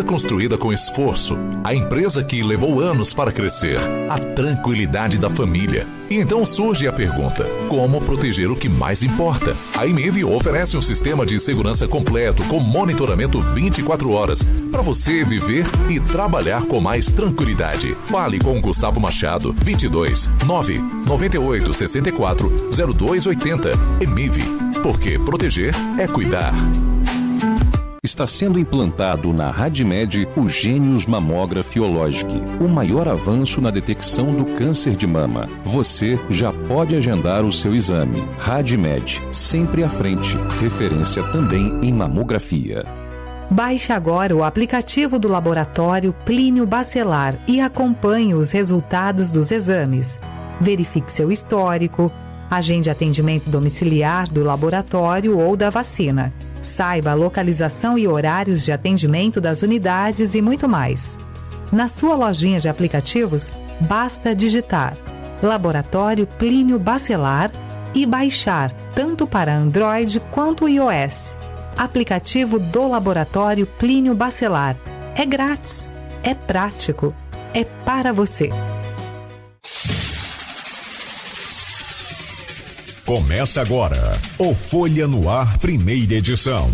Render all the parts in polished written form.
Construída com esforço, a empresa que levou anos para crescer, a tranquilidade da família. E então surge a pergunta: como proteger o que mais importa? A IMIV oferece um sistema de segurança completo com monitoramento 24 horas para você viver e trabalhar com mais tranquilidade. Fale com Gustavo Machado, 22 9 98 64 0280. IMIV, porque proteger é cuidar. Está sendo implantado na Radmed o Gênios Mamography Ologic, o maior avanço na detecção do câncer de mama. Você já pode agendar o seu exame. Radmed, sempre à frente, referência também em mamografia. Baixe agora o aplicativo do Laboratório Plínio Bacelar e acompanhe os resultados dos exames. Verifique seu histórico, agende atendimento domiciliar do laboratório ou da vacina. Saiba a localização e horários de atendimento das unidades e muito mais. Na sua lojinha de aplicativos, basta digitar Laboratório Plínio Bacelar e baixar tanto para Android quanto iOS. Aplicativo do Laboratório Plínio Bacelar. É grátis, é prático, é para você. Começa agora o Folha no Ar, primeira edição.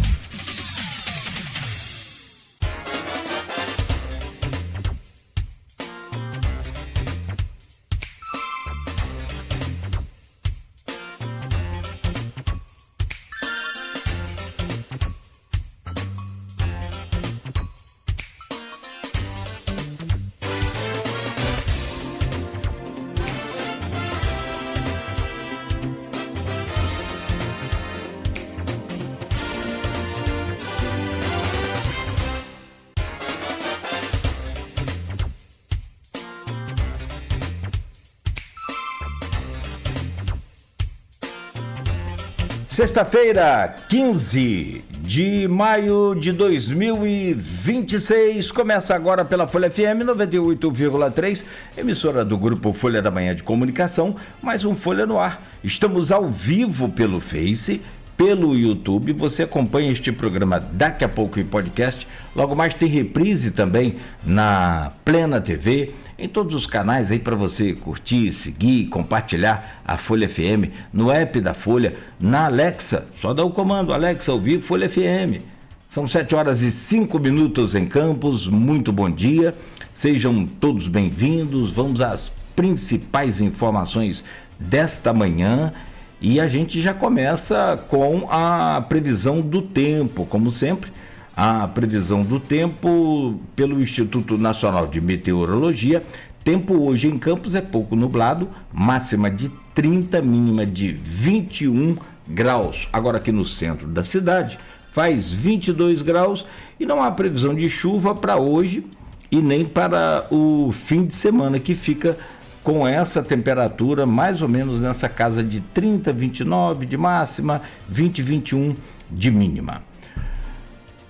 Sexta-feira, 15 de maio de 2026, começa agora pela Folha FM 98,3, emissora do Grupo Folha da Manhã de Comunicação, mais um Folha no Ar. Estamos ao vivo pelo Face, pelo YouTube, você acompanha este programa daqui a pouco em podcast, logo mais tem reprise também na Plena TV, em todos os canais aí para você curtir, seguir, compartilhar a Folha FM no app da Folha, na Alexa, só dá o comando Alexa ouvir Folha FM. São 7h05 em Campos, muito bom dia, sejam todos bem-vindos, vamos às principais informações desta manhã e a gente já começa com a previsão do tempo, como sempre. A previsão do tempo pelo Instituto Nacional de Meteorologia. Tempo hoje em Campos é pouco nublado, máxima de 30, mínima de 21 graus. Agora aqui no centro da cidade faz 22 graus e não há previsão de chuva para hoje e nem para o fim de semana, que fica com essa temperatura mais ou menos nessa casa de 30, 29 de máxima, 20, 21 de mínima.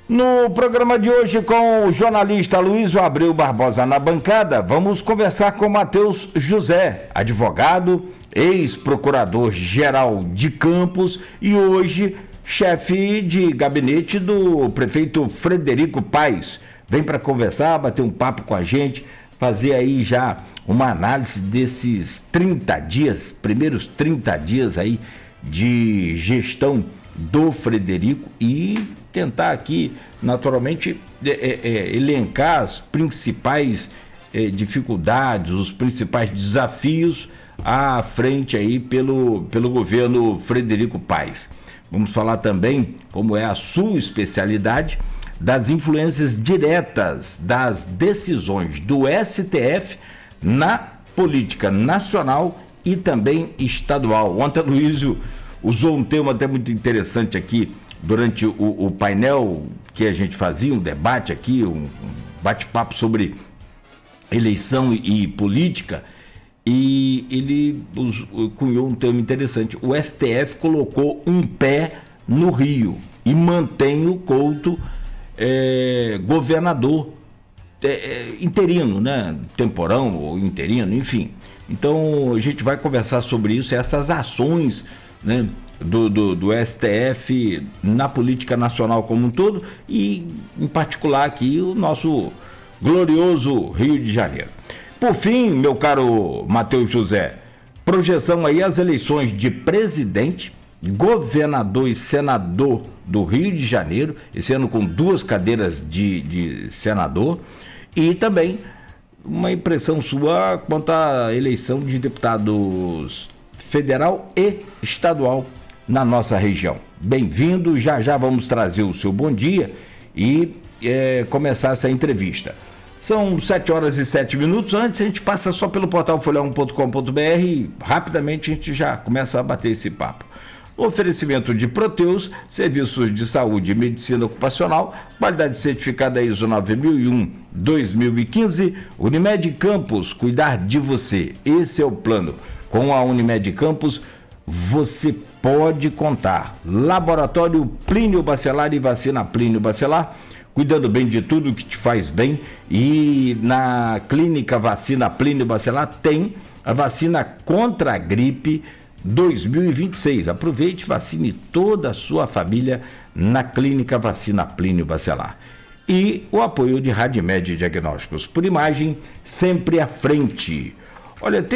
No programa de hoje, com o jornalista Luiz Abreu Barbosa na bancada, vamos conversar com Matheus José, advogado, ex-procurador-geral de Campos e hoje chefe de gabinete do prefeito Frederico Paes. Vem para conversar, bater um papo com a gente, fazer aí já uma análise desses 30 dias, primeiros 30 dias aí de gestão do Frederico e tentar aqui, naturalmente, elencar as principais dificuldades, os principais desafios à frente aí pelo governo Frederico Paes. Vamos falar também, como é a sua especialidade, das influências diretas das decisões do STF na política nacional e também estadual. Ontem, Luísio usou um tema até muito interessante aqui durante o painel que a gente fazia, um debate aqui, um bate-papo sobre eleição e política, e ele cunhou um termo interessante. O STF colocou um pé no Rio e mantém o Couto governador interino, né? Temporão ou interino, enfim. Então a gente vai conversar sobre isso, essas ações, né, do STF na política nacional como um todo e, em particular, aqui o nosso glorioso Rio de Janeiro. Por fim, meu caro Matheus José, projeção aí as eleições de presidente, governador e senador do Rio de Janeiro, esse ano com 2 cadeiras de senador, e também uma impressão sua quanto à eleição de deputados federal e estadual na nossa região. Bem-vindo, já vamos trazer o seu bom dia e começar essa entrevista. São 7h07. Antes a gente passa só pelo portal folha1.com.br e rapidamente a gente já começa a bater esse papo. Oferecimento de Proteus, serviços de saúde e medicina ocupacional, qualidade certificada ISO 9001-2015, Unimed Campos, cuidar de você, esse é o plano. Com a Unimed Campos, você pode contar. Laboratório Plínio Bacelar e vacina Plínio Bacelar, cuidando bem de tudo que te faz bem. E na clínica Vacina Plínio Bacelar tem a vacina contra a gripe 2026. Aproveite, vacine toda a sua família na clínica Vacina Plínio Bacelar. E o apoio de Radimed Diagnósticos por imagem, sempre à frente. Olha,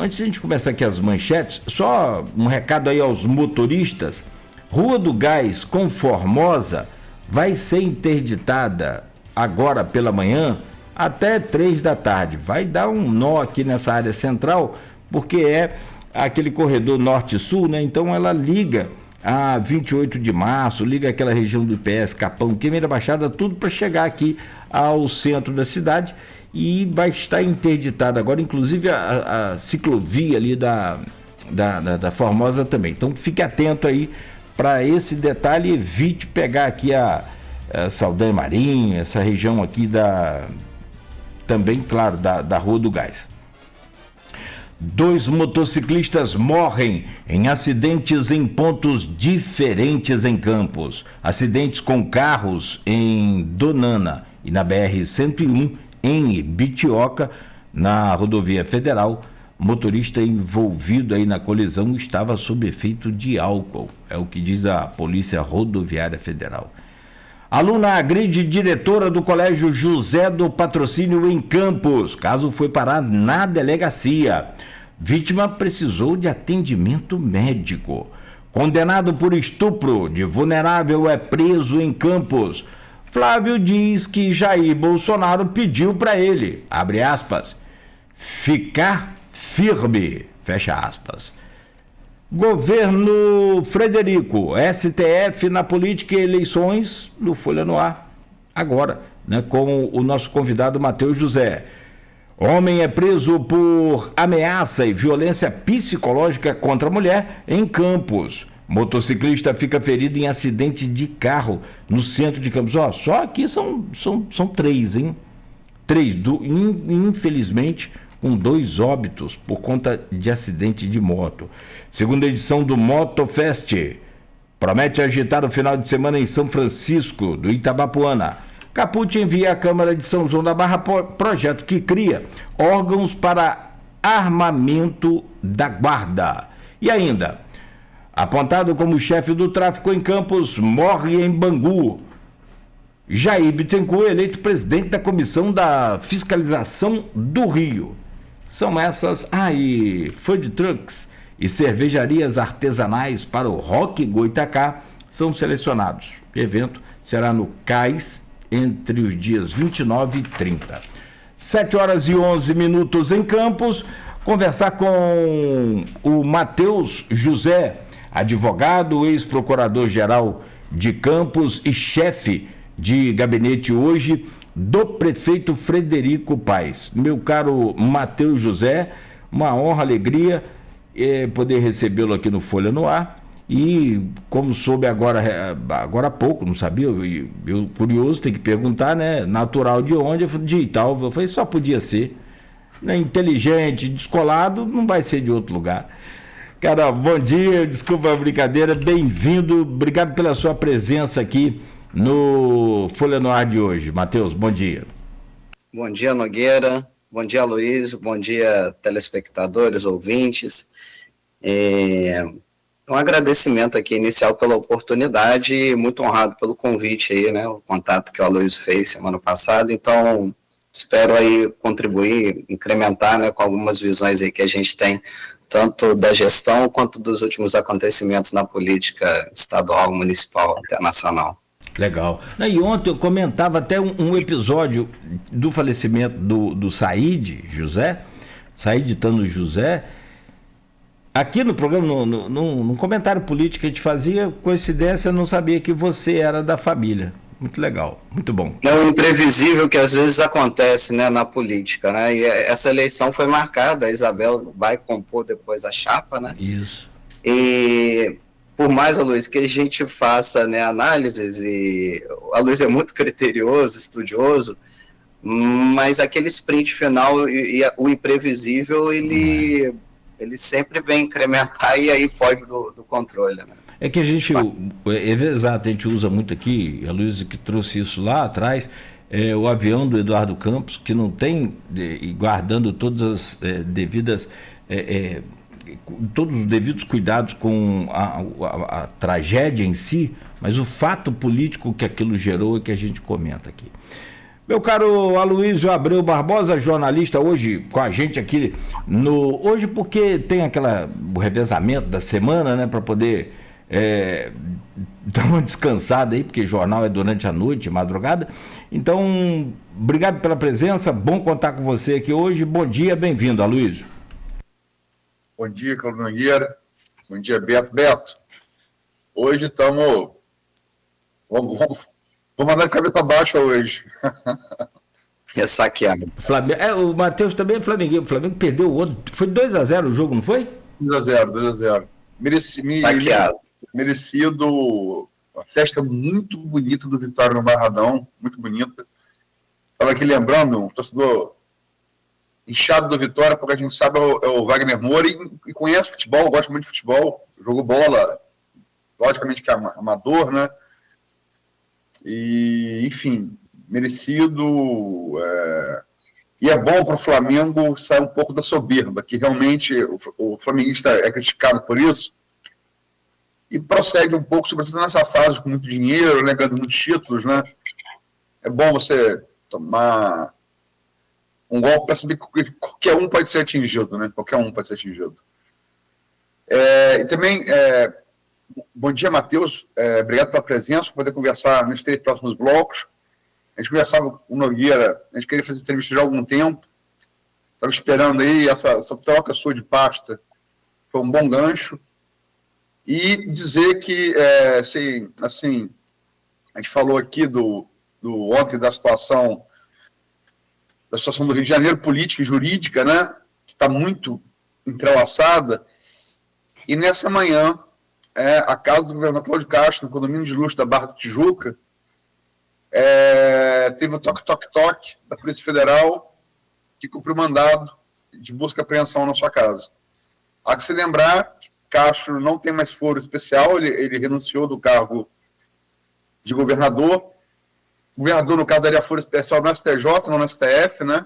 antes de a gente começar aqui as manchetes, só um recado aí aos motoristas. Rua do Gás com Formosa vai ser interditada agora pela manhã até 3 da tarde. Vai dar um nó aqui nessa área central, porque é aquele corredor norte-sul, né? Então ela liga a 28 de março, liga aquela região do IPS, Capão, Queimada Baixada, tudo para chegar aqui ao centro da cidade e vai estar interditada agora, inclusive a ciclovia ali da Formosa também. Então fique atento aí para esse detalhe, evite pegar aqui a Saldanha Marinho, essa região aqui também, claro, da Rua do Gás. 2 motociclistas morrem em acidentes em pontos diferentes em Campos. Acidentes com carros em Donana e na BR-101 em Bitioca, na rodovia federal. Motorista envolvido aí na colisão estava sob efeito de álcool, é o que diz a Polícia Rodoviária Federal. Aluna agride diretora do Colégio José do Patrocínio em Campos. Caso foi parar na delegacia. Vítima precisou de atendimento médico. Condenado por estupro de vulnerável é preso em Campos. Flávio diz que Jair Bolsonaro pediu para ele, abre aspas, ficar firme, fecha aspas. Governo Frederico, STF na política e eleições, no Folha no Ar, agora, né, com o nosso convidado Matheus José. Homem é preso por ameaça e violência psicológica contra a mulher em Campos. Motociclista fica ferido em acidente de carro no centro de Campos. Só aqui são 3, hein? 3, infelizmente, com 2 óbitos por conta de acidente de moto. Segunda edição do Motofest promete agitar o final de semana em São Francisco do Itabapuana. Caput envia à Câmara de São João da Barra projeto que cria órgãos para armamento da guarda. E ainda, apontado como chefe do tráfico em Campos, morre em Bangu. Jair Bittencourt eleito presidente da Comissão da Fiscalização do Rio. São essas, e food trucks e cervejarias artesanais para o Rock Goitacá são selecionados. O evento será no Cais entre os dias 29 e 30. 7h11 em Campos. Conversar com o Matheus José, advogado, ex-procurador-geral de Campos e chefe de gabinete hoje do prefeito Frederico Paes. Meu caro Matheus José, uma honra, alegria poder recebê-lo aqui no Folha no Ar. E como soube agora há pouco, não sabia, eu curioso, tem que perguntar, né? Natural de onde? Eu falei, de Itaú. Eu falei, só podia ser. Né? Inteligente, descolado, não vai ser de outro lugar. Cara, bom dia, desculpa a brincadeira, bem-vindo, obrigado pela sua presença aqui no Folha no Ar de hoje. Matheus, bom dia. Bom dia, Nogueira, bom dia, Luiz, bom dia, telespectadores, ouvintes. Um agradecimento aqui inicial pela oportunidade e muito honrado pelo convite aí, né? O contato que o Aloysio fez semana passada. Então, espero aí contribuir, incrementar, né, com algumas visões aí que a gente tem, tanto da gestão quanto dos últimos acontecimentos na política estadual, municipal, internacional. Legal. E ontem eu comentava até um episódio do falecimento do Said Tano José. Aqui no programa, num comentário político que a gente fazia, coincidência, eu não sabia que você era da família. Muito legal, muito bom. É o imprevisível que às vezes acontece, né, na política, né? E essa eleição foi marcada, a Isabel vai compor depois a chapa, né? Isso. E por mais, Aloysio, que a gente faça, né, análises, e o Aloysio é muito criterioso, estudioso, mas aquele sprint final e o imprevisível, ele sempre vem incrementar e aí foge do controle, né? É que a gente, exato, a gente usa muito aqui, a Luísa que trouxe isso lá atrás, o avião do Eduardo Campos, que não tem, guardando todas as devidas, todos os devidos cuidados com a tragédia em si, mas o fato político que aquilo gerou é que a gente comenta aqui. Meu caro Aloysio Abreu Barbosa, jornalista, hoje com a gente aqui hoje porque tem o revezamento da semana, né, para poder dar uma descansada aí, porque jornal é durante a noite, madrugada. Então, obrigado pela presença, bom contar com você aqui hoje. Bom dia, bem-vindo, Aloysio. Bom dia, Carlos Nogueira. Bom dia, Beto. Hoje estamos... Vou mandar de cabeça baixa hoje. Ressaqueado. O Matheus também é flamenguinho. O Flamengo perdeu o outro. Foi 2-0 o jogo, não foi? 2-0. Merecido. Uma festa muito bonita do Vitória no Barradão. Muito bonita. Estava aqui lembrando, um torcedor inchado do Vitória, porque a gente sabe é o Wagner Moura e conhece futebol, gosta muito de futebol. Jogou bola, logicamente que é amador, né? E, enfim, merecido, e é bom para o Flamengo sair um pouco da soberba, que realmente o flamenguista é criticado por isso, e prossegue um pouco, sobretudo nessa fase com muito dinheiro, né, ganhando muitos títulos, né? É bom você tomar um golpe para saber que qualquer um pode ser atingido, né? Qualquer um pode ser atingido. E também... Bom dia, Matheus. Obrigado pela presença, por poder conversar nos 3 próximos blocos. A gente conversava com o Nogueira, a gente queria fazer entrevista já há algum tempo. Estava esperando aí, essa troca sua de pasta foi um bom gancho. E dizer que, assim, a gente falou aqui ontem da situação do Rio de Janeiro, política e jurídica, né? Que está muito entrelaçada. E nessa manhã, a casa do governador Cláudio Castro, no condomínio de luxo da Barra da Tijuca, teve o toque-toque-toque da Polícia Federal, que cumpriu o mandado de busca e apreensão na sua casa. Há que se lembrar que Castro não tem mais foro especial, ele renunciou do cargo de governador. O governador, no caso, daria foro especial no STJ, não no STF, né?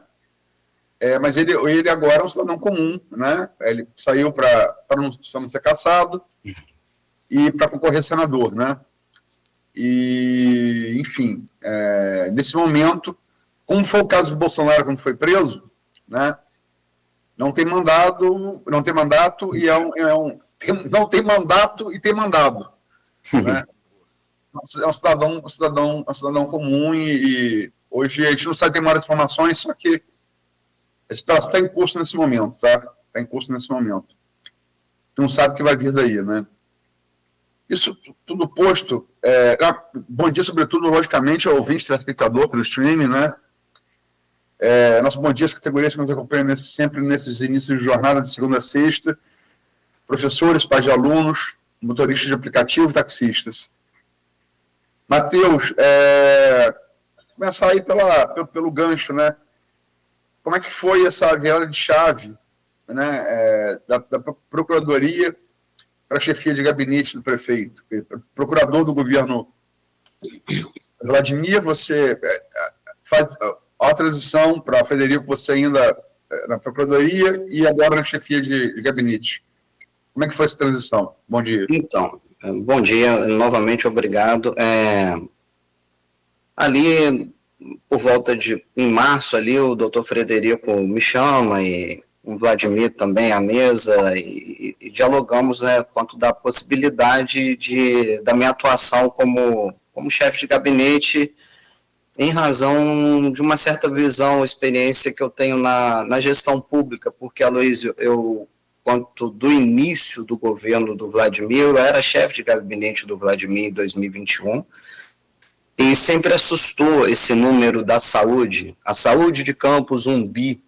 Mas ele agora é um cidadão comum, né? Ele saiu para não ser caçado e para concorrer senador, né? E, enfim, nesse momento, como foi o caso do Bolsonaro quando foi preso, né? Não tem mandato e não tem mandato e tem mandado, né? É um cidadão comum e hoje a gente não sabe ter mais informações, só que esse processo está em curso nesse momento, tá? Está em curso nesse momento. Não sabe o que vai vir daí, né? Isso tudo posto, bom dia, sobretudo, logicamente, ao ouvinte, telespectador, pelo streaming, né? Nosso bom dia às categorias que nos acompanham sempre nesses inícios de jornada, de segunda a sexta, professores, pais de alunos, motoristas de aplicativo, taxistas. Matheus, começar aí pelo gancho, né? Como é que foi essa virada de chave, né, da Procuradoria para a chefia de gabinete do prefeito? Procurador do governo Vladimir, você faz a transição para Frederico, você ainda na Procuradoria e agora na chefia de gabinete. Como é que foi essa transição? Bom dia. Então, bom dia, novamente obrigado. Ali, por volta em março, ali, o doutor Frederico me chama e o Vladimir também à mesa e dialogamos, né, quanto da possibilidade da minha atuação como chefe de gabinete, em razão de uma certa visão, experiência que eu tenho na gestão pública, porque, Aloysio, quanto do início do governo do Vladimir, eu era chefe de gabinete do Vladimir em 2021, e sempre assustou esse número da saúde, a saúde de Campos, 1 bi.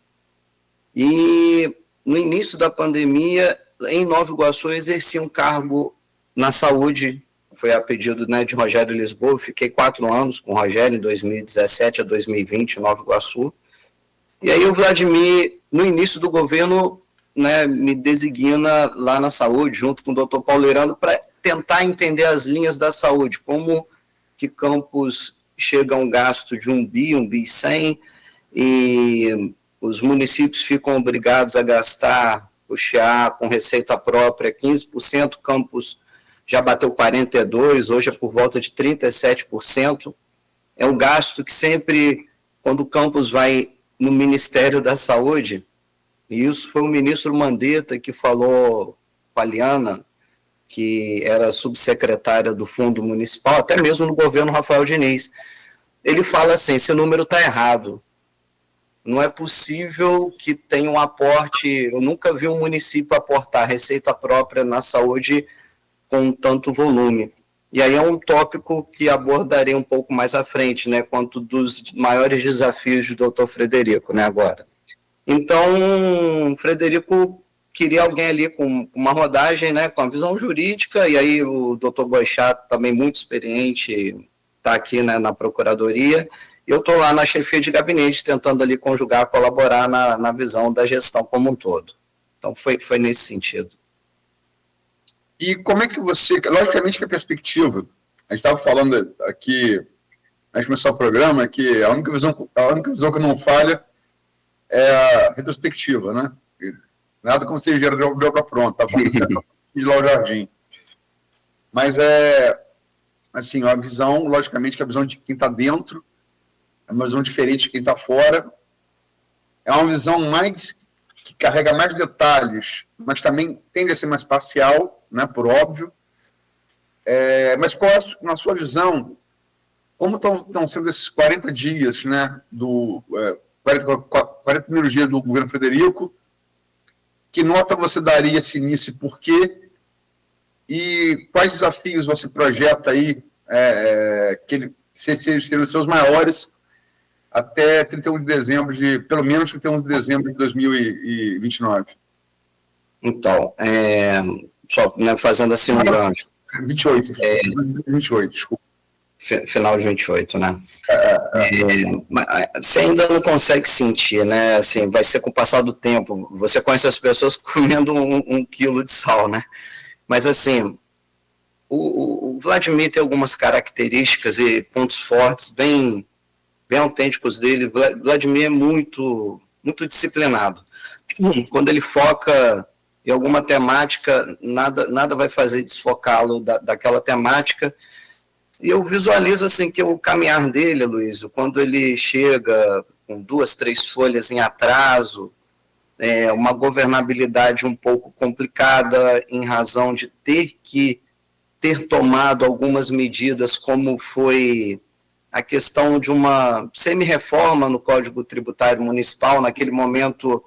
E no início da pandemia, em Nova Iguaçu, eu exerci um cargo na saúde, foi a pedido, né, de Rogério Lisboa. Fiquei 4 anos com o Rogério, em 2017 a 2020, em Nova Iguaçu. E aí o Vladimir, no início do governo, né, me designa lá na saúde, junto com o doutor Paulo Irano, para tentar entender as linhas da saúde, como que Campos chega a um gasto de 1 bi 100, e os municípios ficam obrigados a gastar, puxar com receita própria 15%, Campos já bateu 42%, hoje é por volta de 37%. É um gasto que sempre, quando o Campos vai no Ministério da Saúde, e isso foi o ministro Mandetta que falou com a Liana, que era subsecretária do Fundo Municipal, até mesmo no governo Rafael Diniz. Ele fala assim, esse número está errado. Não é possível que tenha um aporte, eu nunca vi um município aportar receita própria na saúde com tanto volume. E aí é um tópico que abordarei um pouco mais à frente, né, quanto dos maiores desafios do doutor Frederico, né, agora. Então, Frederico queria alguém ali com uma rodagem, né, com a visão jurídica, e aí o doutor Boixat, também muito experiente, está aqui, né, na Procuradoria. Eu estou lá na chefia de gabinete, tentando ali conjugar, colaborar na visão da gestão como um todo. Então, foi nesse sentido. E como é que você, logicamente que a perspectiva, a gente estava falando aqui, antes de começar o programa, que a única visão que não falha é a retrospectiva, né? Nada como você gera de obra pronta, tá falando de lá o jardim. Mas assim, a visão, logicamente que a visão de quem está dentro é uma visão diferente de quem está fora, é uma visão mais que carrega mais detalhes, mas também tende a ser mais parcial, né, por óbvio. Mas qual é, na sua visão, como estão sendo esses 40 dias, né, 40 primeiros dias do governo Frederico? Que nota você daria esse início e por quê? E quais desafios você projeta aí, que seriam os seus maiores até 31 de dezembro, pelo menos 31 de dezembro de 2029? Então, só, né, fazendo assim um gancho. 28, desculpa. Final de 28, né? Você ainda não consegue sentir, né? Assim, vai ser com o passar do tempo. Você conhece as pessoas comendo 1 quilo de sal, né? Mas, assim, o Vladimir tem algumas características e pontos fortes bem autênticos dele. Vladimir é muito, muito disciplinado. Quando ele foca em alguma temática, nada vai fazer desfocá-lo daquela temática. E eu visualizo assim que o caminhar dele, Luísio, quando ele chega com 2, 3 folhas em atraso, uma governabilidade um pouco complicada em razão de ter tomado algumas medidas, como foi a questão de uma semi-reforma no Código Tributário Municipal. Naquele momento,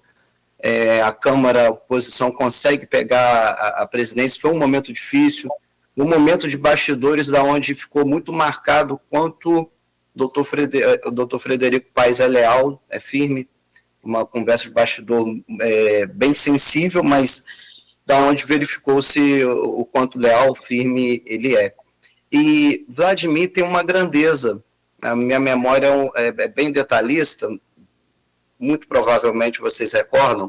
a Câmara, a oposição consegue pegar a presidência, foi um momento difícil, um momento de bastidores, da onde ficou muito marcado quanto o doutor Frederico Paes é leal, é firme, uma conversa de bastidor bem sensível, mas da onde verificou-se o quanto leal, firme ele é. E Vladimir tem uma grandeza, a minha memória é bem detalhista, muito provavelmente vocês recordam,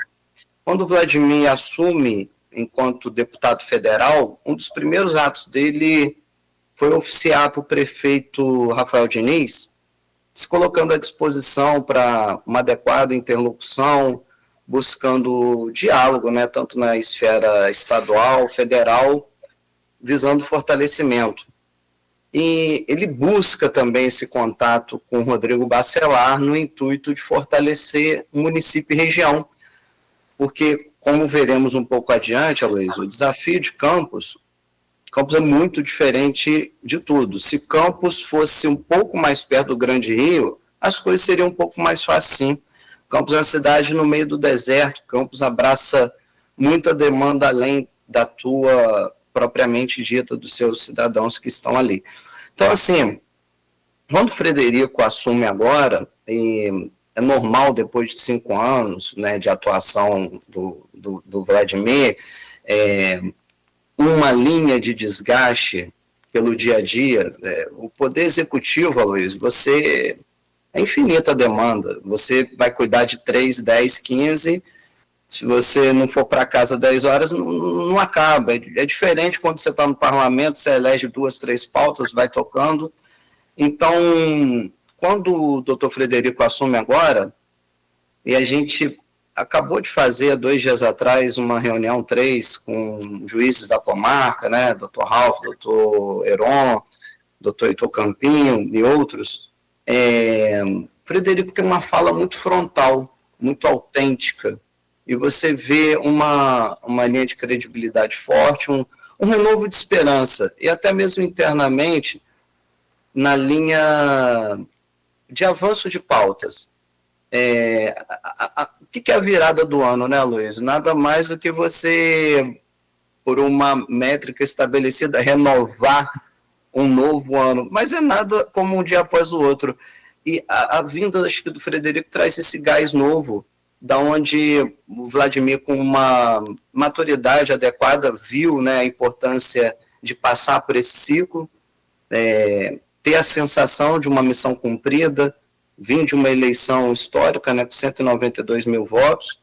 quando o Vladimir assume enquanto deputado federal, um dos primeiros atos dele foi oficiar para o prefeito Rafael Diniz, se colocando à disposição para uma adequada interlocução, buscando diálogo, né, tanto na esfera estadual, federal, visando fortalecimento. E ele busca também esse contato com o Rodrigo Bacelar no intuito de fortalecer o município e região, porque, como veremos um pouco adiante, Aloysio, o desafio de Campos é muito diferente de tudo. Se Campos fosse um pouco mais perto do Grande Rio, as coisas seriam um pouco mais fáceis, sim. Campos é uma cidade no meio do deserto, Campos abraça muita demanda além da tua propriamente dita, dos seus cidadãos que estão ali. Então, assim, quando o Frederico assume agora, e é normal, depois de 5 anos, né, de atuação do Vladimir, uma linha de desgaste pelo dia a dia. O poder executivo, Aloysio, você é infinita a demanda, você vai cuidar de 3, 10, 15, se você não for para casa 10 horas, não acaba. É diferente quando você está no parlamento, você elege 2, 3 pautas, vai tocando. Então, quando o doutor Frederico assume agora, e a gente acabou de fazer, 2 dias atrás, uma reunião 3 com juízes da comarca, né, doutor Ralph, doutor Heron, doutor Heitor Campinho e outros, Frederico tem uma fala muito frontal, muito autêntica, e você vê uma linha de credibilidade forte, um renovo de esperança, e até mesmo internamente, na linha de avanço de pautas. O que é a virada do ano, né, Luiz? Nada mais do que você, por uma métrica estabelecida, renovar um novo ano, mas é nada como um dia após o outro. E a vinda, acho que, do Frederico traz esse gás novo, da onde o Vladimir, com uma maturidade adequada, viu, né, a importância de passar por esse ciclo, ter a sensação de uma missão cumprida, vir de uma eleição histórica, né, com 192 mil votos,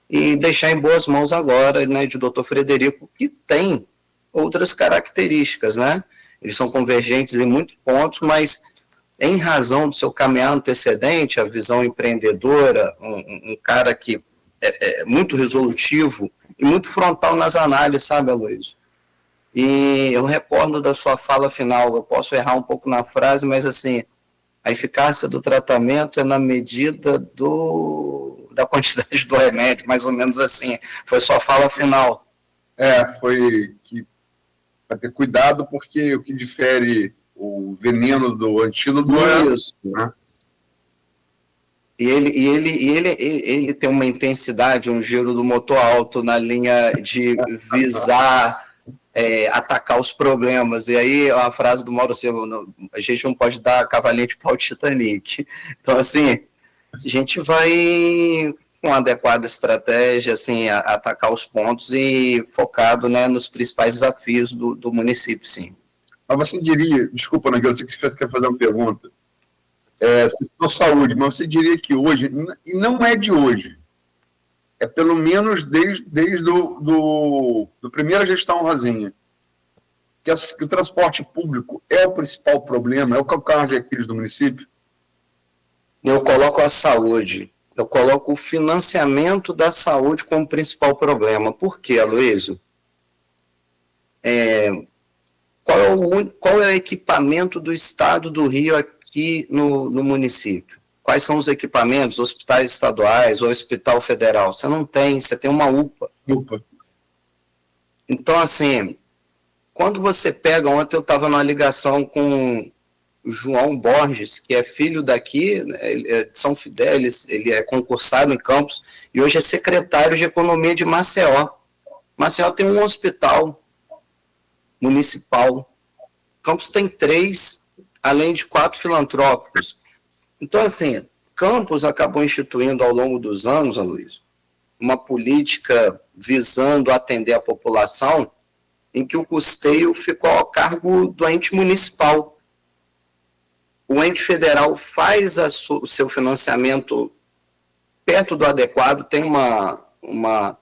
e deixar em boas mãos agora, né, de doutor Frederico, que tem outras características, né? Eles são convergentes em muitos pontos, mas em razão do seu caminhar antecedente, a visão empreendedora, um cara que é muito resolutivo e muito frontal nas análises, sabe, Aloysio? E eu recordo da sua fala final, eu posso errar um pouco na frase, mas assim, a eficácia do tratamento é na medida da quantidade do remédio, mais ou menos assim, foi sua fala final. Foi que para ter cuidado, porque o que difere o veneno do antídoto é isso, né? E ele tem uma intensidade, um giro do motor alto na linha de visar atacar os problemas. E aí a frase do Mauro Silva, a gente não pode dar cavalinho de pau de Titanic. Então, assim, a gente vai com adequada estratégia, assim, atacar os pontos e focado, né, nos principais desafios do município, sim. Mas você diria, desculpa, Nagueiro, eu sei que você quer fazer uma pergunta, você citou saúde, mas você diria que hoje, e não é de hoje, é pelo menos desde a primeira gestão Rosinha, que o transporte público é o principal problema, é o calcanhar de Aquiles do município? Eu coloco a saúde, eu coloco o financiamento da saúde como principal problema. Por quê, Aloysio? Qual é o equipamento do Estado do Rio aqui no município? Quais são os equipamentos, hospitais estaduais ou hospital federal? Você não tem, você tem uma UPA. Então, assim, quando você pega, ontem eu estava numa ligação com o João Borges, que é filho daqui, né, ele é de São Fidélis, ele é concursado em Campos, e hoje é secretário de Economia de Maceió. Maceió tem um hospital municipal, Campos tem 3, além de 4 filantrópicos. Então, assim, Campos acabou instituindo ao longo dos anos, Aloysio, uma política visando atender a população em que o custeio ficou ao cargo do ente municipal. O ente federal faz o seu financiamento perto do adequado, tem uma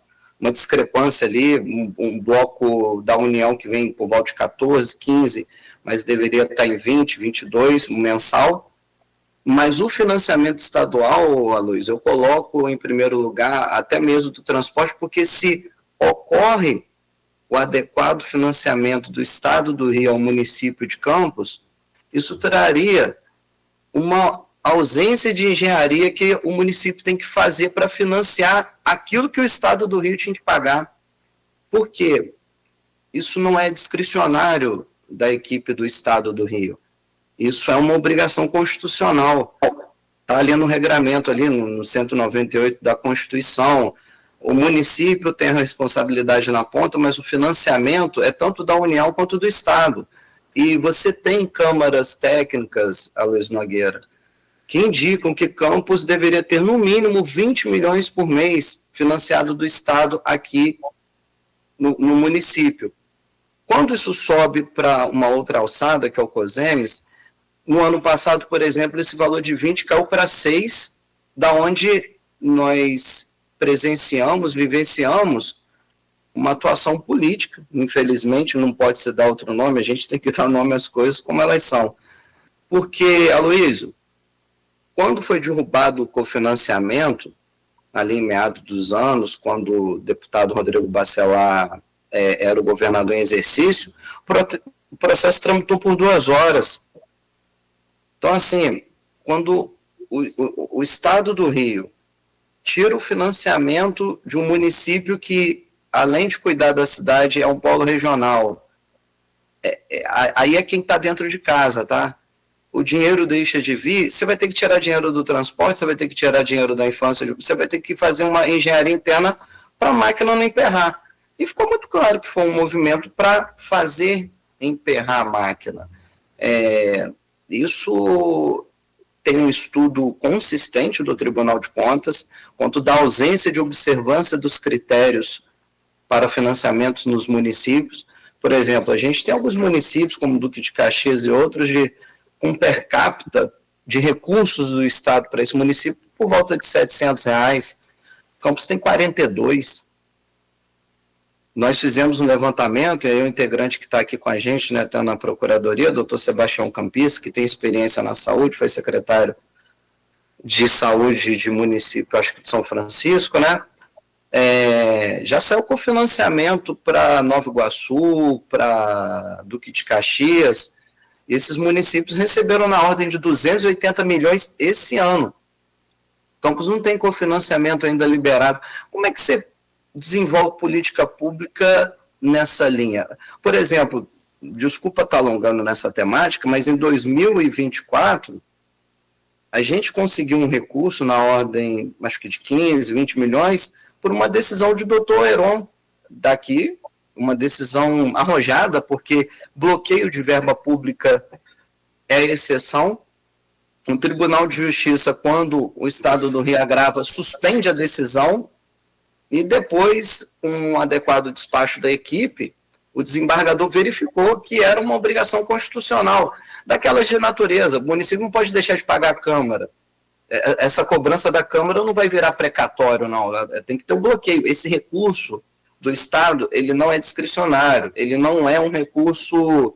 discrepância ali, um bloco da União que vem por volta de 14, 15, mas deveria estar em 20, 22 mensal, Mas o financiamento estadual, Aloysio, eu coloco em primeiro lugar até mesmo do transporte, porque se ocorre o adequado financiamento do Estado do Rio ao município de Campos, isso traria uma ausência de engenharia que o município tem que fazer para financiar aquilo que o Estado do Rio tinha que pagar. Por quê? Isso não é discricionário da equipe do Estado do Rio. Isso é uma obrigação constitucional. Está ali no regramento, ali no 198 da Constituição. O município tem a responsabilidade na ponta, mas o financiamento é tanto da União quanto do Estado. E você tem câmaras técnicas, Aloysio Nogueira, que indicam que Campos deveria ter no mínimo 20 milhões por mês financiado do Estado aqui no município. Quando isso sobe para uma outra alçada, que é o COSEMES, no ano passado, por exemplo, esse valor de 20 caiu para 6, da onde nós presenciamos, vivenciamos uma atuação política. Infelizmente, não pode se dar outro nome, a gente tem que dar nome às coisas como elas são. Porque, Aloysio, quando foi derrubado o cofinanciamento, ali em meados dos anos, quando o deputado Rodrigo Bacelar era o governador em exercício, o processo tramitou por 2 horas. Então, assim, quando o Estado do Rio tira o financiamento de um município que, além de cuidar da cidade, é um polo regional, aí é quem está dentro de casa, tá? O dinheiro deixa de vir, você vai ter que tirar dinheiro do transporte, você vai ter que tirar dinheiro da infância, você vai ter que fazer uma engenharia interna para a máquina não emperrar. E ficou muito claro que foi um movimento para fazer emperrar a máquina. Isso tem um estudo consistente do Tribunal de Contas quanto da ausência de observância dos critérios para financiamentos nos municípios. Por exemplo, a gente tem alguns municípios, como Duque de Caxias e outros, com per capita de recursos do Estado para esse município por volta de R$700. Campos tem 42. Nós fizemos um levantamento, e aí o integrante que está aqui com a gente, né, está na Procuradoria, o doutor Sebastião Campis, que tem experiência na saúde, foi secretário de saúde de município, acho que de São Francisco, né? Já saiu com financiamento para Nova Iguaçu, para Duque de Caxias. Esses municípios receberam na ordem de 280 milhões esse ano. Campos não tem cofinanciamento ainda liberado. Como é que você desenvolve política pública nessa linha? Por exemplo, desculpa estar alongando nessa temática, mas em 2024, a gente conseguiu um recurso na ordem, acho que de 15, 20 milhões, por uma decisão de doutor Heron daqui, uma decisão arrojada, porque bloqueio de verba pública é exceção. O Tribunal de Justiça, quando o Estado do Rio agrava, suspende a decisão e depois, com um adequado despacho da equipe, o desembargador verificou que era uma obrigação constitucional, daquelas de natureza. O município não pode deixar de pagar a Câmara. Essa cobrança da Câmara não vai virar precatório, não. Tem que ter um bloqueio. Esse recurso do Estado, ele não é discricionário, ele não é um recurso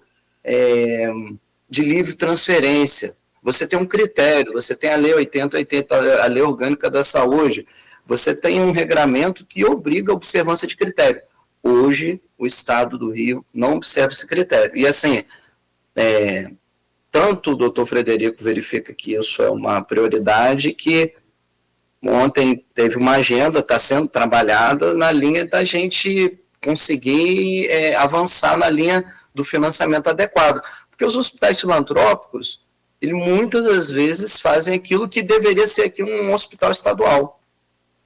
de livre transferência. Você tem um critério, você tem a Lei 8080, a Lei Orgânica da Saúde, você tem um regramento que obriga a observância de critério. Hoje, o Estado do Rio não observa esse critério. E assim, tanto o doutor Frederico verifica que isso é uma prioridade, que ontem teve uma agenda, está sendo trabalhada na linha da gente conseguir avançar na linha do financiamento adequado. Porque os hospitais filantrópicos, eles muitas das vezes fazem aquilo que deveria ser aqui um hospital estadual.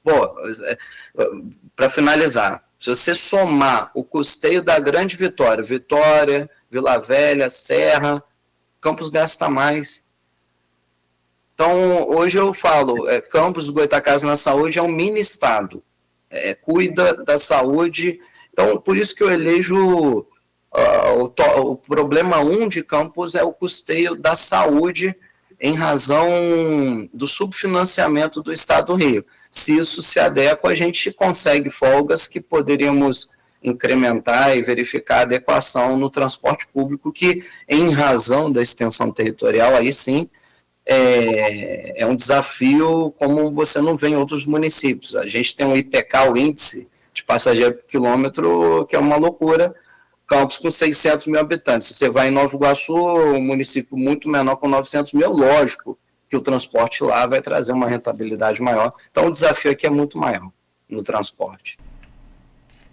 Bom, para finalizar, se você somar o custeio da Grande Vitória, Vila Velha, Serra, Campos gasta mais. Então, hoje eu falo, Campos, Goytacazes na saúde é um mini-estado, cuida da saúde. Então, por isso que eu elejo o problema 1 de Campos é o custeio da saúde em razão do subfinanciamento do Estado do Rio. Se isso se adequa, a gente consegue folgas que poderíamos incrementar e verificar a adequação no transporte público, que, em razão da extensão territorial, aí sim, é um desafio como você não vê em outros municípios. A gente tem um IPK, o índice de passageiro por quilômetro, que é uma loucura. Campos com 600 mil habitantes. Se você vai em Nova Iguaçu, um município muito menor com 900 mil, lógico que o transporte lá vai trazer uma rentabilidade maior. Então, o desafio aqui é muito maior no transporte.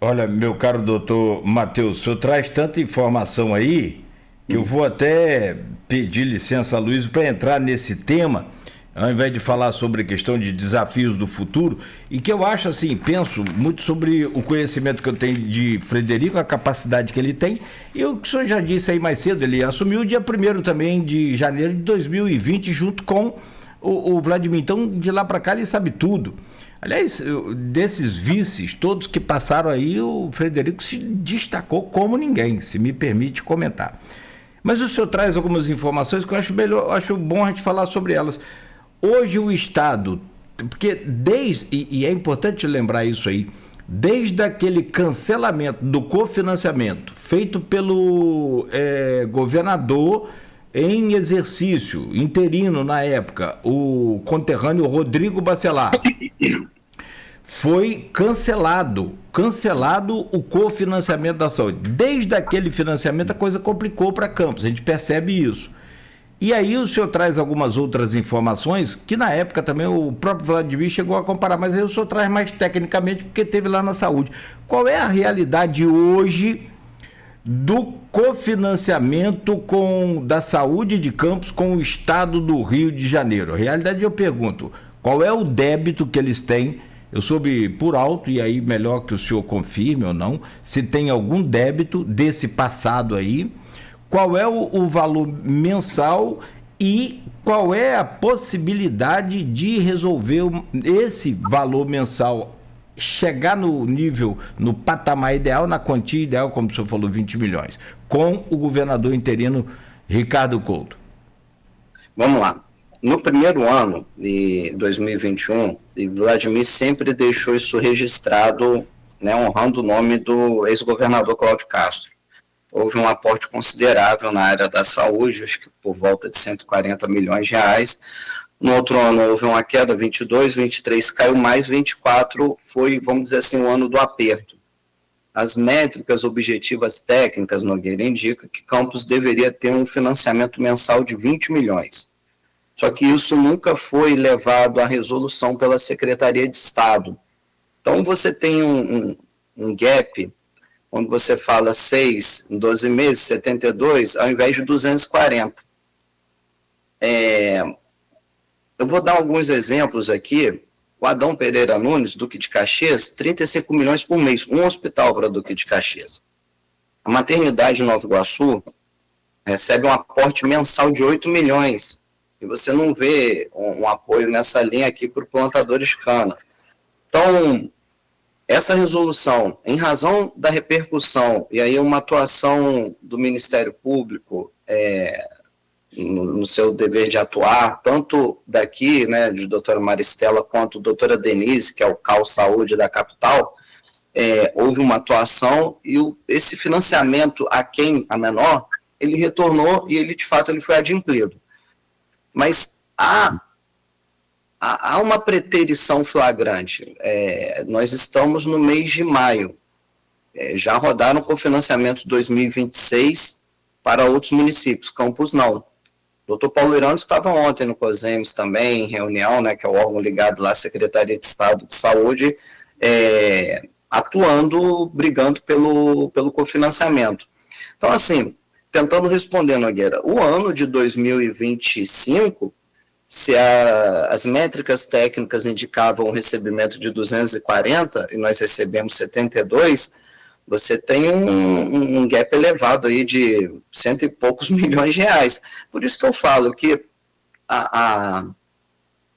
Olha, meu caro doutor Matheus, o senhor traz tanta informação aí que eu vou até pedir licença a Luiz para entrar nesse tema, ao invés de falar sobre a questão de desafios do futuro, e que eu acho assim, penso muito sobre o conhecimento que eu tenho de Frederico, a capacidade que ele tem, e o que o senhor já disse aí mais cedo, ele assumiu dia 1º também de janeiro de 2020, junto com o Vladimir. Então, de lá para cá, ele sabe tudo. Aliás, desses vices, todos que passaram aí, o Frederico se destacou como ninguém, se me permite comentar. Mas o senhor traz algumas informações que eu acho bom a gente falar sobre elas. Hoje o Estado, porque e é importante lembrar isso aí, desde aquele cancelamento do cofinanciamento feito pelo governador em exercício, interino na época, o conterrâneo Rodrigo Bacelar, foi cancelado o cofinanciamento da saúde. Desde aquele financiamento a coisa complicou para Campos, a gente percebe isso. E aí o senhor traz algumas outras informações que na época também o próprio Vladimir chegou a comparar, mas aí o senhor traz mais tecnicamente porque teve lá na saúde. Qual é a realidade hoje do cofinanciamento da saúde de Campos com o estado do Rio de Janeiro? A realidade, eu pergunto, qual é o débito que eles têm? Eu soube por alto, e aí melhor que o senhor confirme ou não, se tem algum débito desse passado aí, qual é o valor mensal e qual é a possibilidade de resolver esse valor mensal, chegar no nível, no patamar ideal, na quantia ideal, como o senhor falou, 20 milhões, com o governador interino Ricardo Couto? Vamos lá. No primeiro ano de 2021, Vladimir sempre deixou isso registrado, né, honrando o nome do ex-governador Cláudio Castro. Houve um aporte considerável na área da saúde, acho que por volta de 140 milhões de reais. No outro ano houve uma queda, 22, 23 caiu mais, 24 foi, vamos dizer assim, o ano do aperto. As métricas objetivas técnicas, Nogueira, indicam que Campos deveria ter um financiamento mensal de 20 milhões. Só que isso nunca foi levado à resolução pela Secretaria de Estado. Então você tem um gap, quando você fala 6 em 12 meses, 72, ao invés de 240. Eu vou dar alguns exemplos aqui. O Adão Pereira Nunes, Duque de Caxias, 35 milhões por mês, um hospital para Duque de Caxias. A maternidade de Nova Iguaçu recebe um aporte mensal de 8 milhões. E você não vê um apoio nessa linha aqui para o plantador de cana. Então, essa resolução, em razão da repercussão, e aí uma atuação do Ministério Público no seu dever de atuar, tanto daqui, né, de doutora Maristela, quanto doutora Denise, que é o CAU Saúde da capital, houve uma atuação e esse financiamento a menor, ele retornou e ele, de fato, ele foi adimplido. Mas há uma preterição flagrante. Nós estamos no mês de maio. Já rodaram cofinanciamentos 2026 para outros municípios. Campos não. O doutor Paulo Irano estava ontem no COSEMES também, em reunião, né, que é o órgão ligado lá à Secretaria de Estado de Saúde, atuando, brigando pelo cofinanciamento. Então, assim, tentando responder, Nogueira, o ano de 2025, se as métricas técnicas indicavam o recebimento de 240 e nós recebemos 72, você tem um gap elevado aí de 100 e poucos milhões de reais. Por isso que eu falo que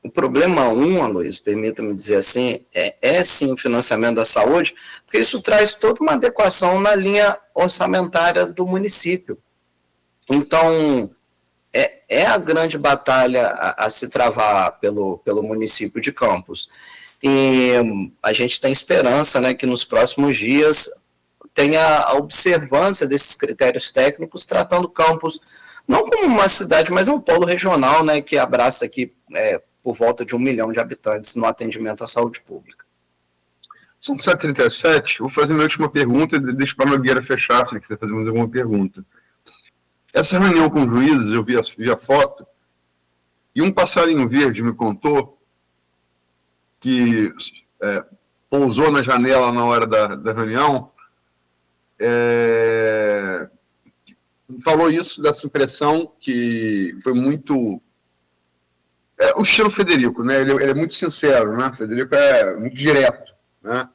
o problema Luiz, permita-me dizer assim, sim o financiamento da saúde, porque isso traz toda uma adequação na linha orçamentária do município. Então, é a grande batalha a se travar pelo município de Campos. E a gente tem esperança, né, que nos próximos dias tenha a observância desses critérios técnicos, tratando Campos não como uma cidade, mas é um polo regional, né, que abraça aqui por volta de 1 milhão de habitantes no atendimento à saúde pública. São 7h37, vou fazer minha última pergunta e deixo para a Nogueira fechar, se ele quiser fazer mais alguma pergunta. Essa reunião com juízes, eu vi a foto, e um passarinho verde me contou que pousou na janela na hora da reunião, falou isso, dessa impressão que foi muito... o estilo Frederico, né? Ele é muito sincero, né? Frederico é muito direto, né?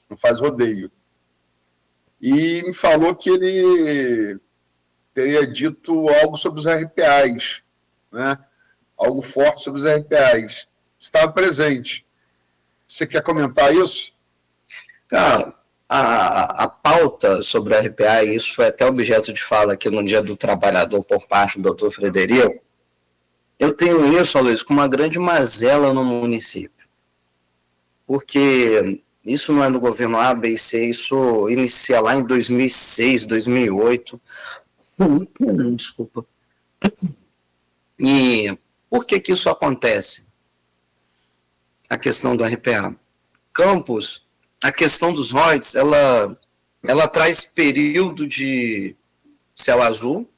Não faz rodeio. E me falou que ele teria dito algo sobre os RPAs, né? Algo forte sobre os RPAs. Estava presente. Você quer comentar isso? Cara, a pauta sobre o RPA, e isso foi até objeto de fala aqui no Dia do Trabalhador por parte do doutor Frederico, eu tenho isso, Luiz, com uma grande mazela no município. Porque isso não é do governo A, B e C, isso inicia lá em 2006, 2008. Desculpa. E por que isso acontece? A questão do RPA. Campos, a questão dos ROIDs, ela traz período de céu azul,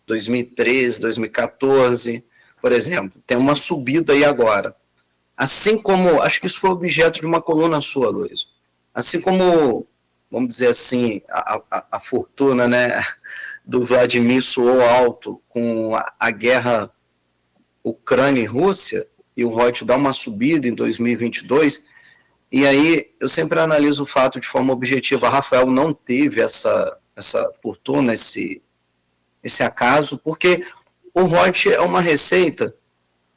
2013, 2014, por exemplo, tem uma subida aí agora. Assim como, acho que isso foi objeto de uma coluna sua, Luiz, assim como, vamos dizer assim, a fortuna, né, do Vladimir soou alto com a guerra Ucrânia e Rússia, e o ROIT dá uma subida em 2022, e aí eu sempre analiso o fato de forma objetiva. Rafael não teve essa fortuna, esse acaso, porque o ROIT é uma receita.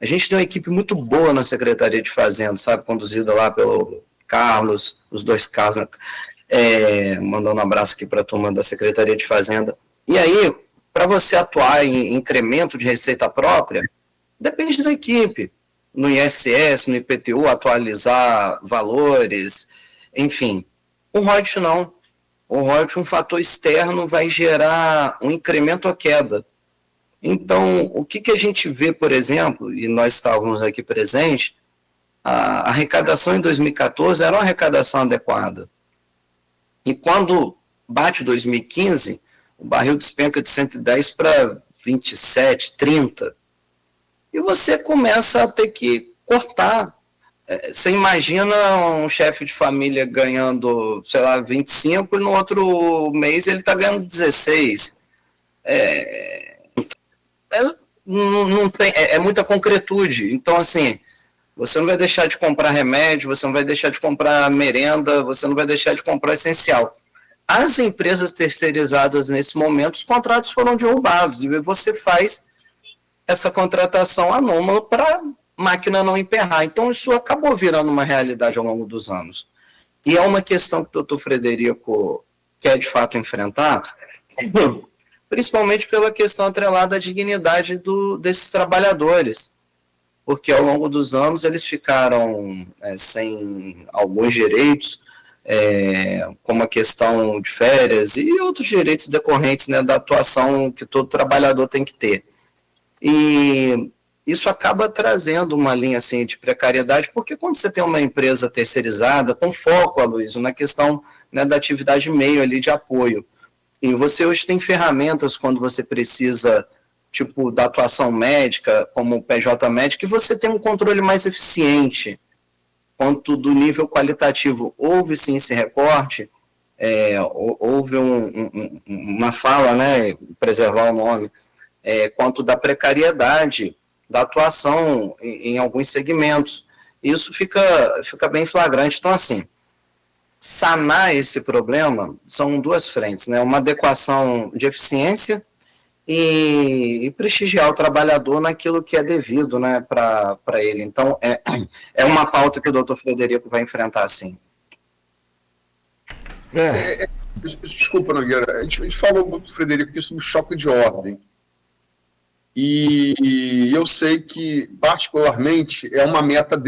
A gente tem uma equipe muito boa na Secretaria de Fazenda, sabe, conduzida lá pelo Carlos, os dois Carlos, né? Mandando um abraço aqui para a turma da Secretaria de Fazenda. E aí, para você atuar em incremento de receita própria, depende da equipe. No ISS, no IPTU, atualizar valores, enfim. O ROIT não. O ROIT, um fator externo, vai gerar um incremento ou queda. Então, o que a gente vê, por exemplo, e nós estávamos aqui presentes, a arrecadação em 2014 era uma arrecadação adequada. E quando bate 2015, o barril despenca de 110 para 27, 30. E você começa a ter que cortar. Você imagina um chefe de família ganhando, sei lá, 25, e no outro mês ele está ganhando 16. Não tem, muita concretude. Então, assim, você não vai deixar de comprar remédio, você não vai deixar de comprar merenda, você não vai deixar de comprar essencial. As empresas terceirizadas, nesse momento, os contratos foram derrubados, e você faz essa contratação anômala para a máquina não emperrar. Então, isso acabou virando uma realidade ao longo dos anos. E é uma questão que o doutor Frederico quer, de fato, enfrentar, principalmente pela questão atrelada à dignidade desses trabalhadores, porque ao longo dos anos eles ficaram sem alguns direitos, como a questão de férias e outros direitos decorrentes, né, da atuação que todo trabalhador tem que ter. E isso acaba trazendo uma linha assim, de precariedade, porque quando você tem uma empresa terceirizada, com foco, Aloysio, na questão, né, da atividade meio ali de apoio, e você hoje tem ferramentas quando você precisa, tipo, da atuação médica, como o PJ médico, e você tem um controle mais eficiente quanto do nível qualitativo. Houve sim esse recorte, houve uma fala, né, preservar o nome, quanto da precariedade da atuação em alguns segmentos. Isso fica bem flagrante. Então, assim, sanar esse problema são duas frentes, né? Uma adequação de eficiência e prestigiar o trabalhador naquilo que é devido, né, para ele. Então, é uma pauta que o doutor Frederico vai enfrentar, sim. Desculpa, Nogueira, a gente falou muito, Frederico, aqui sobre choque de ordem. E eu sei que, particularmente, é uma meta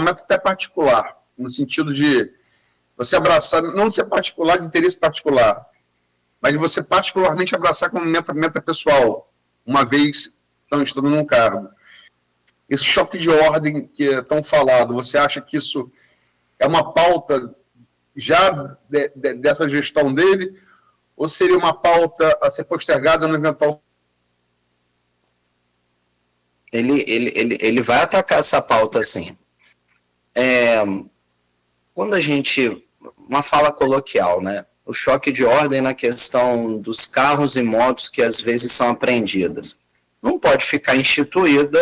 até particular, no sentido de você abraçar, não de ser particular, de interesse particular, mas de você particularmente abraçar como meta pessoal, uma vez estando num cargo. Esse choque de ordem que é tão falado, você acha que isso é uma pauta já dessa gestão dele, ou seria uma pauta a ser postergada no eventual? Ele vai atacar essa pauta, sim. Quando a gente... Uma fala coloquial, né? O choque de ordem na questão dos carros e motos que às vezes são apreendidas. Não pode ficar instituída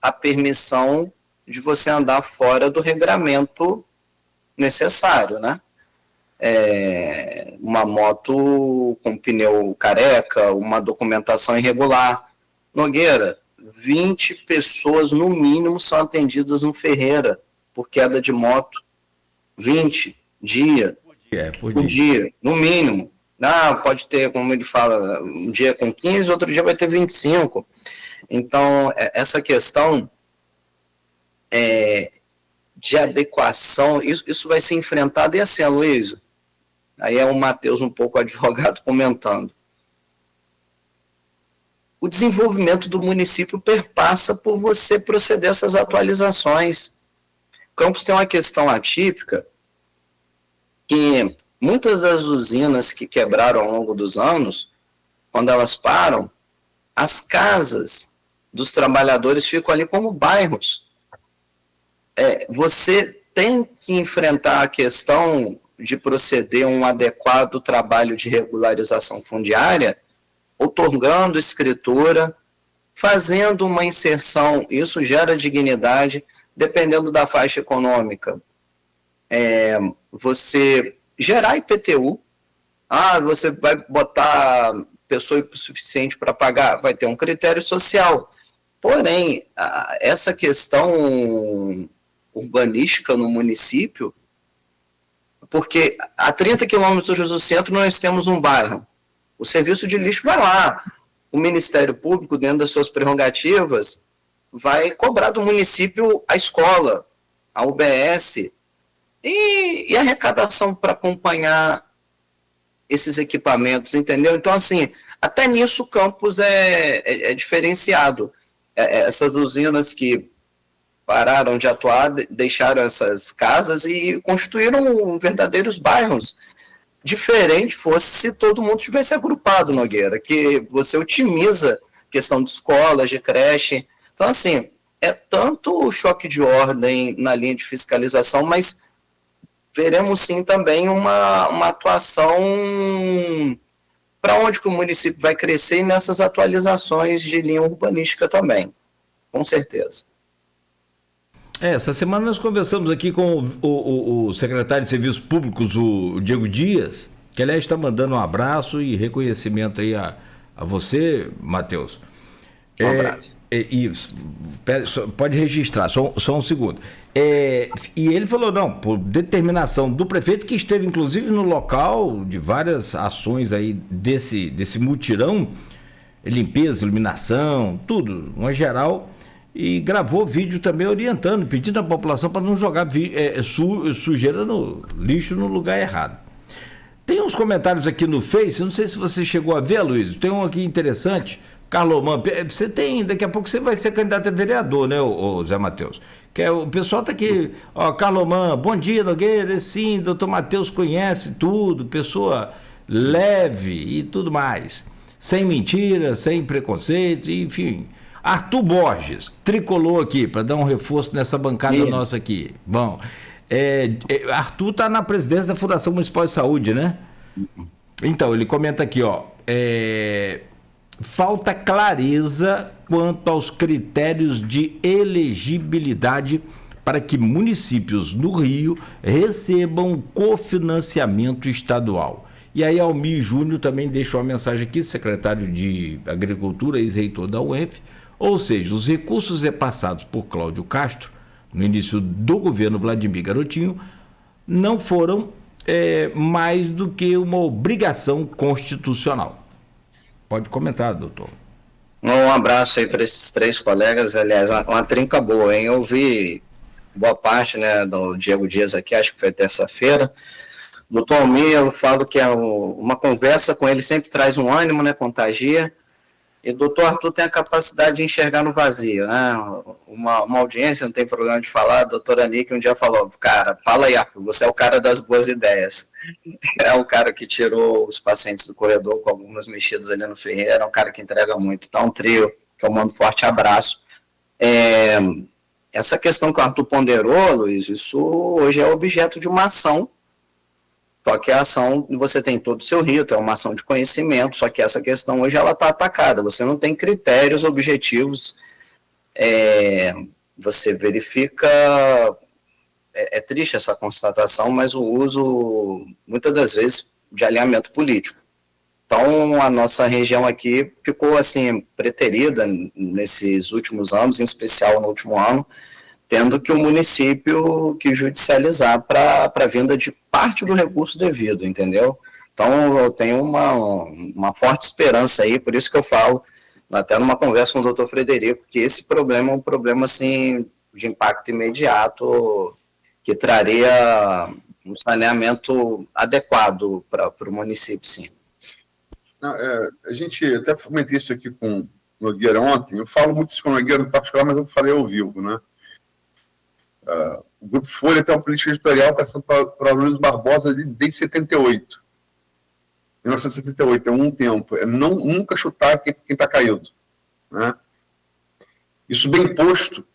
a permissão de você andar fora do regramento necessário, né? Uma moto com pneu careca, uma documentação irregular. Nogueira, 20 pessoas no mínimo são atendidas no Ferreira por queda de moto. 20 por dia, no mínimo. Pode ter, como ele fala, um dia com 15, outro dia vai ter 25. Então, essa questão de adequação, isso vai ser enfrentado, e assim, Aloysio, aí é o Matheus um pouco advogado comentando. O desenvolvimento do município perpassa por você proceder a essas atualizações. Campos tem uma questão atípica, que muitas das usinas que quebraram ao longo dos anos, quando elas param, as casas dos trabalhadores ficam ali como bairros. Você tem que enfrentar a questão de proceder a um adequado trabalho de regularização fundiária, outorgando escritura, fazendo uma inserção, isso gera dignidade, dependendo da faixa econômica. Você gerar IPTU, você vai botar pessoa suficiente para pagar, vai ter um critério social. Porém, essa questão urbanística no município, porque a 30 quilômetros do centro nós temos um bairro, o serviço de lixo vai lá, o Ministério Público, dentro das suas prerrogativas, vai cobrar do município a escola, a UBS, e a arrecadação para acompanhar esses equipamentos, entendeu? Então, assim, até nisso o campus é diferenciado. Essas usinas que pararam de atuar, deixaram essas casas e construíram verdadeiros bairros. Diferente fosse se todo mundo tivesse agrupado, Nogueira, que você otimiza a questão de escolas, de creche. Então, assim, é tanto o choque de ordem na linha de fiscalização, mas veremos sim também uma atuação para onde que o município vai crescer e nessas atualizações de linha urbanística também, com certeza. Essa semana nós conversamos aqui com o secretário de Serviços Públicos, o Diego Dias, que aliás está mandando um abraço e reconhecimento aí a você, Matheus. Um abraço. Pode registrar, só um segundo. E ele falou, não, por determinação do prefeito, que esteve inclusive no local de várias ações aí desse mutirão, limpeza, iluminação, tudo, uma geral, e gravou vídeo também orientando, pedindo à população para não jogar sujeira no lixo no lugar errado. Tem uns comentários aqui no Face, não sei se você chegou a ver, Luiz, tem um aqui interessante. Carloman, daqui a pouco você vai ser candidato a vereador, né, o Zé Matheus? O pessoal tá aqui, Carloman, bom dia, Nogueira, sim, doutor Matheus conhece tudo, pessoa leve e tudo mais, sem mentira, sem preconceito, enfim. Arthur Borges, tricolor aqui, para dar um reforço nessa bancada nossa aqui. Bom, Arthur tá na presidência da Fundação Municipal de Saúde, né? Então, ele comenta aqui, falta clareza quanto aos critérios de elegibilidade para que municípios no Rio recebam cofinanciamento estadual. E aí Almir Júnior também deixa uma mensagem aqui, secretário de Agricultura, ex-reitor da UENF, ou seja, os recursos repassados por Cláudio Castro, no início do governo Vladimir Garotinho, não foram mais do que uma obrigação constitucional. Pode comentar, doutor. Um abraço aí para esses três colegas, aliás, uma trinca boa, hein? Eu vi boa parte, né, do Diego Dias aqui, acho que foi terça-feira. Doutor Almir, eu falo que uma conversa com ele sempre traz um ânimo, né, contagia. E o doutor Arthur tem a capacidade de enxergar no vazio, né? Uma audiência, não tem problema de falar, a doutora Nick um dia falou, cara, fala aí, Arthur, você é o cara das boas ideias. É o cara que tirou os pacientes do corredor com algumas mexidas ali no Ferreira, é um cara que entrega muito. Então, um trio, que eu mando um forte abraço. Essa questão que o Arthur ponderou, Luiz, isso hoje é objeto de uma ação. Só que a ação, você tem todo o seu rito, é uma ação de conhecimento, só que essa questão hoje ela está atacada, você não tem critérios objetivos, você verifica, é triste essa constatação, mas o uso, muitas das vezes, de alinhamento político. Então, a nossa região aqui ficou, assim, preterida nesses últimos anos, em especial no último ano, tendo que o município que judicializar para a vinda de parte do recurso devido, entendeu? Então, eu tenho uma forte esperança aí, por isso que eu falo, até numa conversa com o doutor Frederico, que esse problema é um problema, assim, de impacto imediato, que traria um saneamento adequado para o município, sim. Não, a gente até comentei isso aqui com o Nogueira ontem, eu falo muito isso com o Nogueira no particular, mas eu falei ao vivo, né? O Grupo Folha tem uma política editorial traçada para Luiz Barbosa desde 78. 1978, é um tempo. É nunca chutar quem está caído. Né? Isso bem posto,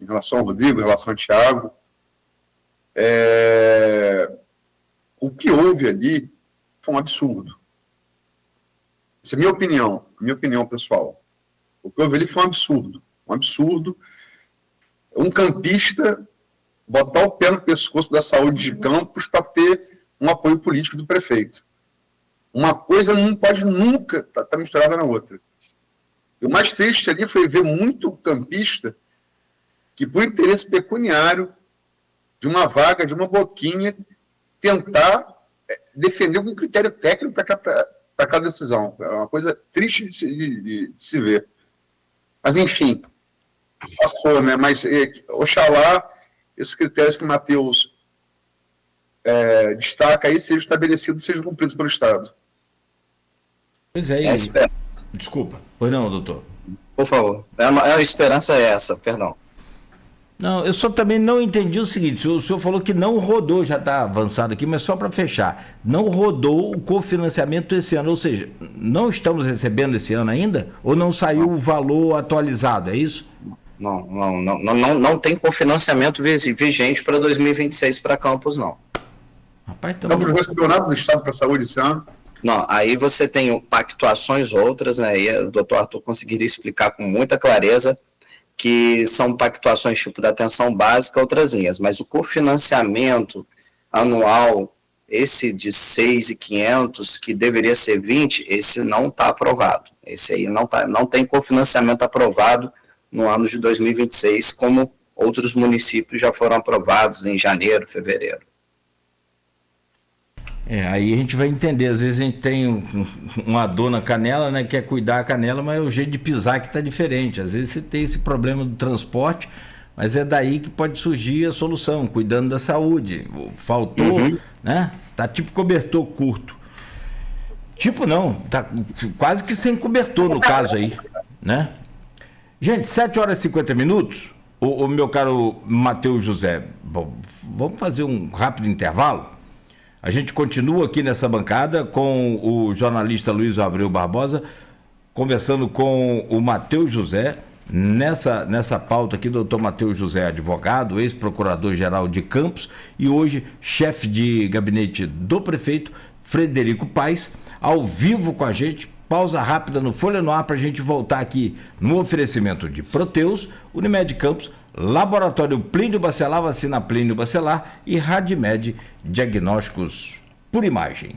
em relação ao Rodrigo, em relação ao Thiago. O que houve ali foi um absurdo. Essa é a minha opinião pessoal. O que houve ali foi um absurdo. Um campista botar o pé no pescoço da saúde de Campos para ter um apoio político do prefeito. Uma coisa não pode nunca estar misturada na outra. E o mais triste ali foi ver muito campista que, por interesse pecuniário, de uma vaga, de uma boquinha, tentar defender algum critério técnico para aquela decisão. É uma coisa triste de se ver. Mas, enfim, passou, né? Mas, oxalá, esses critérios que o Matheus destaca aí sejam estabelecidos, sejam cumpridos pelo Estado. Pois é, desculpa. Pois não, doutor. Por favor. A esperança é essa, perdão. Não, eu só também não entendi o seguinte, o senhor falou que não rodou, já está avançado aqui, mas só para fechar, não rodou o cofinanciamento esse ano, ou seja, não estamos recebendo esse ano ainda? Ou não saiu o valor atualizado, é isso? Não tem cofinanciamento vigente para 2026 para Campos, não. Rapaz, não recebeu nada do Estado para a saúde esse ano? Não, aí você tem pactuações outras, né, e o doutor Arthur conseguiria explicar com muita clareza, que são pactuações tipo da atenção básica, outras linhas, mas o cofinanciamento anual, esse de 6.500, que deveria ser 20, esse não está aprovado. Esse aí não tem cofinanciamento aprovado no ano de 2026, como outros municípios já foram aprovados em janeiro, fevereiro. Aí a gente vai entender, às vezes a gente tem uma dor na canela, né, quer cuidar da canela, mas o jeito de pisar que está diferente. Às vezes você tem esse problema do transporte, mas é daí que pode surgir a solução, cuidando da saúde. Faltou, né? Tá tipo cobertor curto. Tipo não, tá quase que sem cobertor no caso aí, né? Gente, 7h50. O meu caro Matheus José, bom, vamos fazer um rápido intervalo? A gente continua aqui nessa bancada com o jornalista Luiz Abreu Barbosa, conversando com o Matheus José, nessa pauta aqui, doutor Matheus José, advogado, ex-procurador-geral de Campos e hoje chefe de gabinete do prefeito Frederico Paes, ao vivo com a gente. Pausa rápida no Folha no Ar para a gente voltar aqui no oferecimento de Proteus, Unimed Campos, Laboratório Plínio Bacelar, Vacina Plínio Bacelar e Radimed Diagnósticos por Imagem.